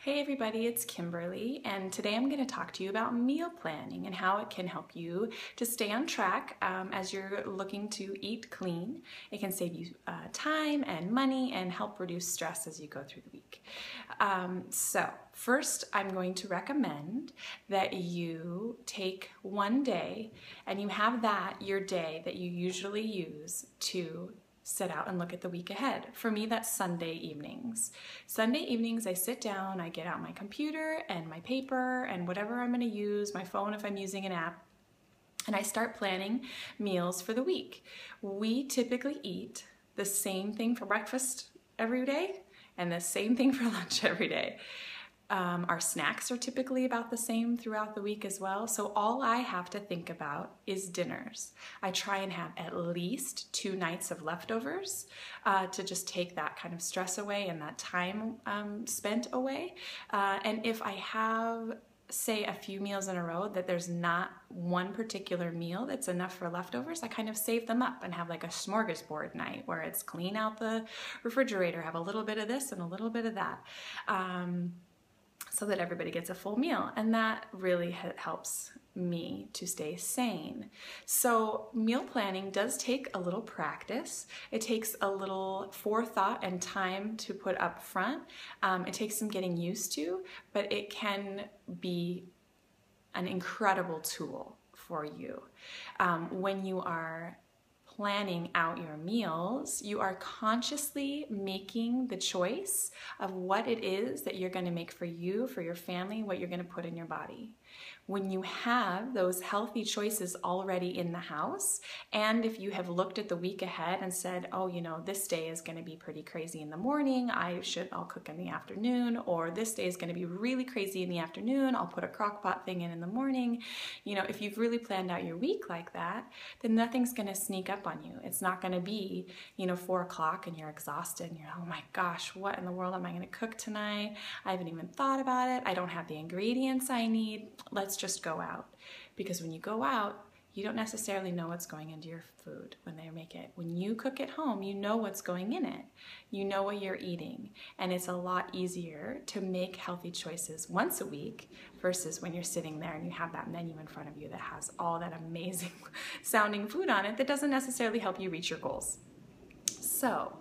Hey everybody, it's Kimberly, and today I'm going to talk to you about meal planning and how it can help you to stay on track as you're looking to eat clean. It can save you time and money and help reduce stress as you go through the week. So first, I'm going to recommend that you take one day and you have that your day that you usually use to sit out and look at the week ahead. For me, that's Sunday evenings. Sunday evenings, I sit down, I get out my computer and my paper and whatever I'm gonna use, my phone if I'm using an app, and I start planning meals for the week. We typically eat the same thing for breakfast every day and the same thing for lunch every day. Our snacks are typically about the same throughout the week as well, so all I have to think about is dinners. I try and have at least 2 nights of leftovers to just take that kind of stress away and that time spent away. And if I have, say, a few meals in a row that there's not one particular meal that's enough for leftovers, I kind of save them up and have like a smorgasbord night where it's clean out the refrigerator, have a little bit of this and a little bit of that. So that everybody gets a full meal, and that really helps me to stay sane. So meal planning does take a little practice. It takes a little forethought and time to put up front. It takes some getting used to, but it can be an incredible tool for you. When you are planning out your meals, you are consciously making the choice of what it is that you're going to make for you, for your family, what you're going to put in your body. When you have those healthy choices already in the house, and if you have looked at the week ahead and said, oh, you know, this day is going to be pretty crazy in the morning, I'll cook in the afternoon, or this day is going to be really crazy in the afternoon, I'll put a crock pot thing in the morning. You know, if you've really planned out your week like that, then nothing's going to sneak up on you. It's not going to be, 4 o'clock and you're exhausted and you're, oh my gosh, what in the world am I going to cook tonight? I haven't even thought about it. I don't have the ingredients I need. Let's just go out. Because when you go out, you don't necessarily know what's going into your food when they make it. When you cook at home, you know what's going in it. You know what you're eating. And it's a lot easier to make healthy choices once a week versus when you're sitting there and you have that menu in front of you that has all that amazing sounding food on it that doesn't necessarily help you reach your goals. So,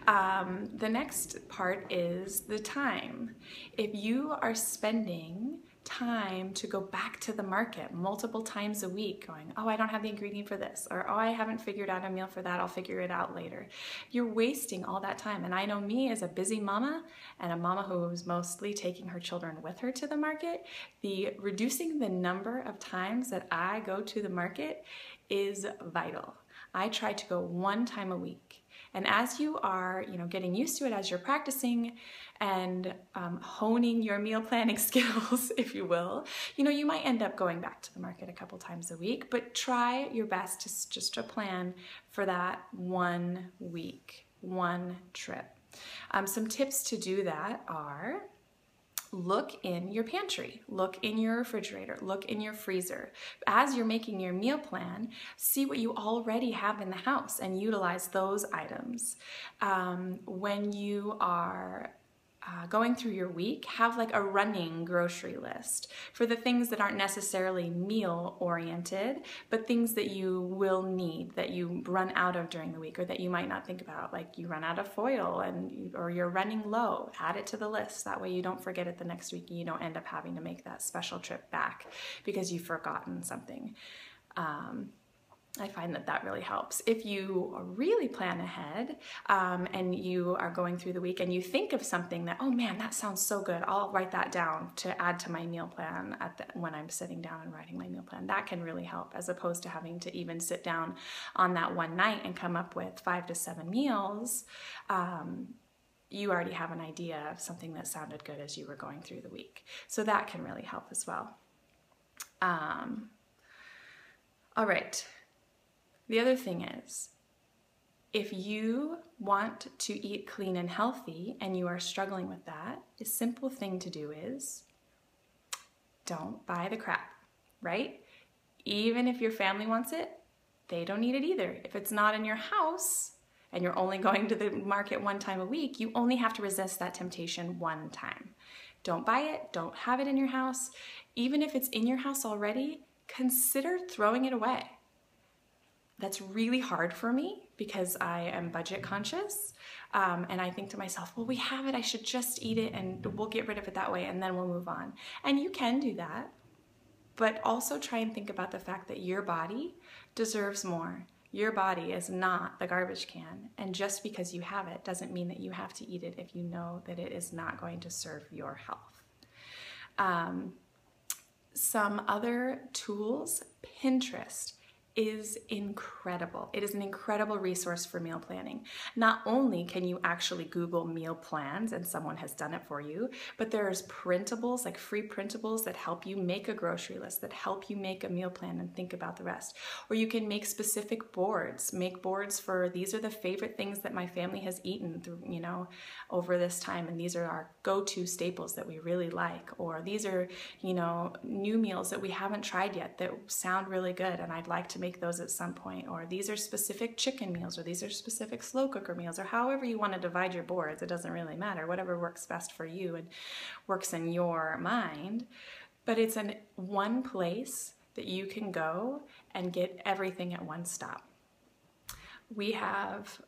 the next part is the time. If you are spending time to go back to the market multiple times a week going, oh, I don't have the ingredient for this, or oh, I haven't figured out a meal for that, I'll figure it out later. You're wasting all that time. And I know me as a busy mama and a mama who's mostly taking her children with her to the market, reducing the number of times that I go to the market is vital. I try to go 1 time a week. And as you are, getting used to it, as you're practicing and honing your meal planning skills, if you will, you might end up going back to the market a couple times a week, but try your best to plan for that 1 week, 1 trip. Some tips to do that are: look in your pantry, look in your refrigerator, look in your freezer. As you're making your meal plan, see what you already have in the house and utilize those items. When you are going through your week, have like a running grocery list for the things that aren't necessarily meal oriented, but things that you will need, that you run out of during the week, or that you might not think about, like you run out of foil or you're running low. Add it to the list. That way you don't forget it the next week and you don't end up having to make that special trip back because you've forgotten something. I find that really helps. If you really plan ahead and you are going through the week and you think of something that, oh man, that sounds so good, I'll write that down to add to my meal plan when I'm sitting down and writing my meal plan. That can really help, as opposed to having to even sit down on that one night and come up with 5 to 7 meals. You already have an idea of something that sounded good as you were going through the week. So that can really help as well. All right. The other thing is, if you want to eat clean and healthy and you are struggling with that, a simple thing to do is don't buy the crap, right? Even if your family wants it, they don't need it either. If it's not in your house and you're only going to the market 1 time a week, you only have to resist that temptation 1 time. Don't buy it, don't have it in your house. Even if it's in your house already, consider throwing it away. That's really hard for me because I am budget conscious. And I think to myself, well, we have it, I should just eat it and we'll get rid of it that way and then we'll move on. And you can do that, but also try and think about the fact that your body deserves more. Your body is not the garbage can, and just because you have it doesn't mean that you have to eat it if you know that it is not going to serve your health. Some other tools, Pinterest is incredible. It is an incredible resource for meal planning. Not only can you actually Google meal plans and someone has done it for you, but there's printables, like free printables that help you make a grocery list, that help you make a meal plan and think about the rest. Or you can make specific boards. Make boards for, these are the favorite things that my family has eaten through, over this time, and these are our go-to staples that we really like. Or these are, new meals that we haven't tried yet that sound really good and I'd like to make those at some point. Or these are specific chicken meals, or these are specific slow cooker meals, or however you want to divide your boards. It doesn't really matter, whatever works best for you and works in your mind. But it's one place that you can go and get everything at one stop. We have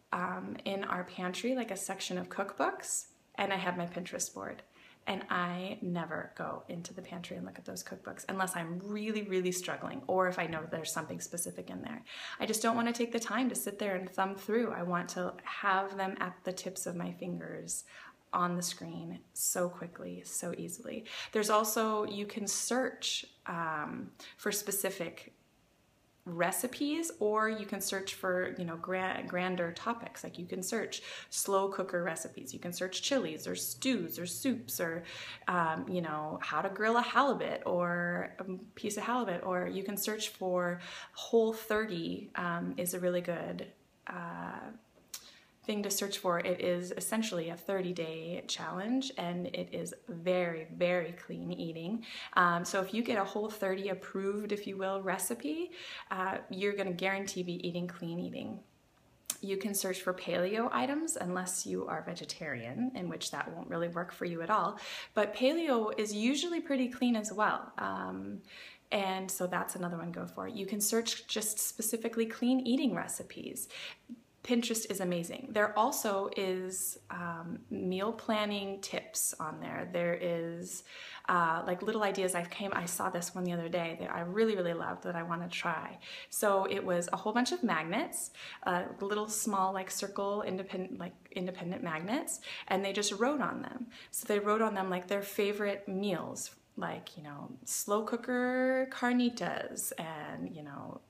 in our pantry like a section of cookbooks, and I have my Pinterest board. And I never go into the pantry and look at those cookbooks unless I'm really, really struggling, or if I know there's something specific in there. I just don't want to take the time to sit there and thumb through. I want to have them at the tips of my fingers on the screen so quickly, so easily. There's also, you can search for specific recipes, or you can search for grander topics. Like you can search slow cooker recipes, you can search chilies or stews or soups, or how to grill a halibut or a piece of halibut. Or you can search for Whole30 is a really good thing to search for. It is essentially a 30-day challenge, and it is very, very clean eating. So if you get a Whole30 approved, if you will, recipe, you're going to guarantee be eating clean eating. You can search for paleo items unless you are vegetarian, in which that won't really work for you at all. But paleo is usually pretty clean as well. And so that's another one to go for. You can search just specifically clean eating recipes. Pinterest is amazing. There also is meal planning tips on there. There is like little ideas. I saw this one the other day that I really, really loved that I want to try. So it was a whole bunch of magnets, little small like circle independent magnets, and they just wrote on them. So they wrote on them like their favorite meals, like, slow cooker carnitas and,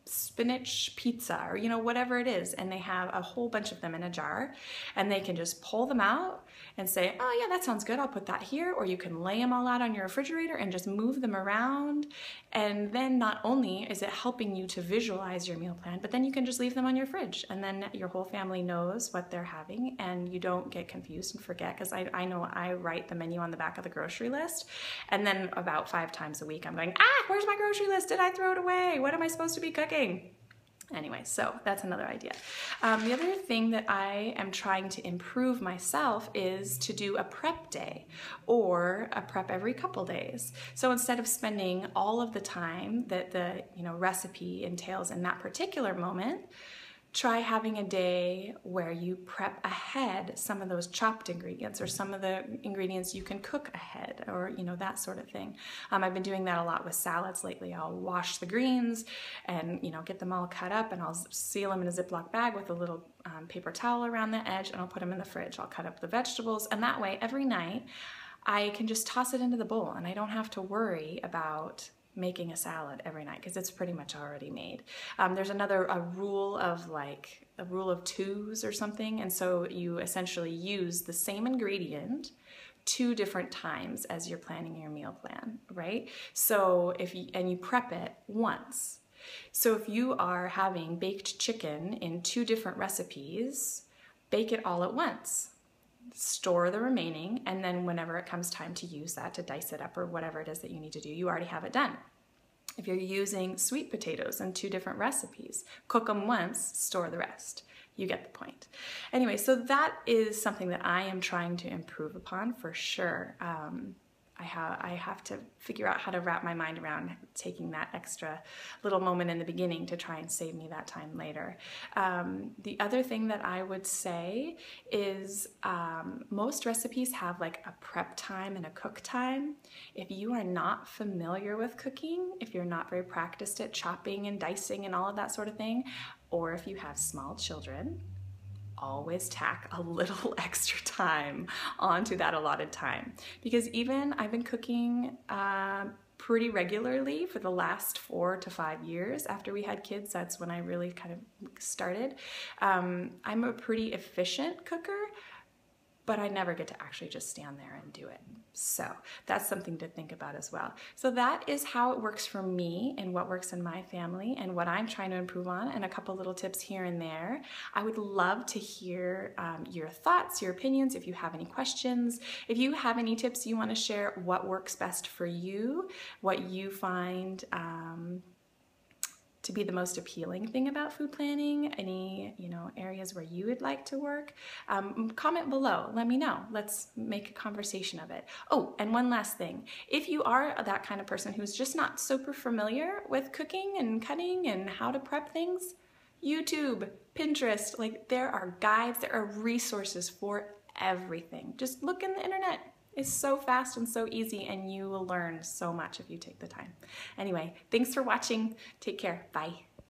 spinach pizza, or, whatever it is. And they have a whole bunch of them in a jar, and they can just pull them out and say, oh yeah, that sounds good, I'll put that here. Or you can lay them all out on your refrigerator and just move them around. And then not only is it helping you to visualize your meal plan, but then you can just leave them on your fridge, and then your whole family knows what they're having, and you don't get confused and forget. Because I know I write the menu on the back of the grocery list, and then about 5 times a week I'm going, where's my grocery list? Did I throw it away? What am I supposed to be cooking? Anyway, so that's another idea. The other thing that I am trying to improve myself is to do a prep day, or a prep every couple days. So instead of spending all of the time that the recipe entails in that particular moment, try having a day where you prep ahead some of those chopped ingredients, or some of the ingredients you can cook ahead, or that sort of thing. I've been doing that a lot with salads lately. I'll wash the greens and get them all cut up, and I'll seal them in a Ziploc bag with a little paper towel around the edge, and I'll put them in the fridge. I'll cut up the vegetables, and that way every night I can just toss it into the bowl, and I don't have to worry about making a salad every night because it's pretty much already made. There's a rule of twos or something, and so you essentially use the same ingredient 2 different times as you're planning your meal plan, right? So you prep it once. So if you are having baked chicken in 2 different recipes, bake it all at once. Store the remaining, and then whenever it comes time to use that, to dice it up or whatever it is that you need to do, you already have it done. If you're using sweet potatoes in 2 different recipes, cook them once, store the rest. You get the point. Anyway, so that is something that I am trying to improve upon for sure. I have to figure out how to wrap my mind around taking that extra little moment in the beginning to try and save me that time later. The other thing that I would say is most recipes have like a prep time and a cook time. If you are not familiar with cooking, if you're not very practiced at chopping and dicing and all of that sort of thing, or if you have small children, always tack a little extra time onto that allotted time. Because even I've been cooking pretty regularly for the last 4 to 5 years after we had kids. That's when I really kind of started. I'm a pretty efficient cooker, but I never get to actually just stand there and do it. So that's something to think about as well. So that is how it works for me and what works in my family and what I'm trying to improve on, and a couple little tips here and there. I would love to hear your thoughts, your opinions, if you have any questions. If you have any tips you want to share, what works best for you, what you find to be the most appealing thing about food planning, any areas where you would like to work, comment below. Let me know. Let's make a conversation of it. Oh, and one last thing. If you are that kind of person who's just not super familiar with cooking and cutting and how to prep things, YouTube, Pinterest, like there are guides, there are resources for everything. Just look in the internet. It's so fast and so easy, and you will learn so much if you take the time. Anyway, thanks for watching. Take care. Bye.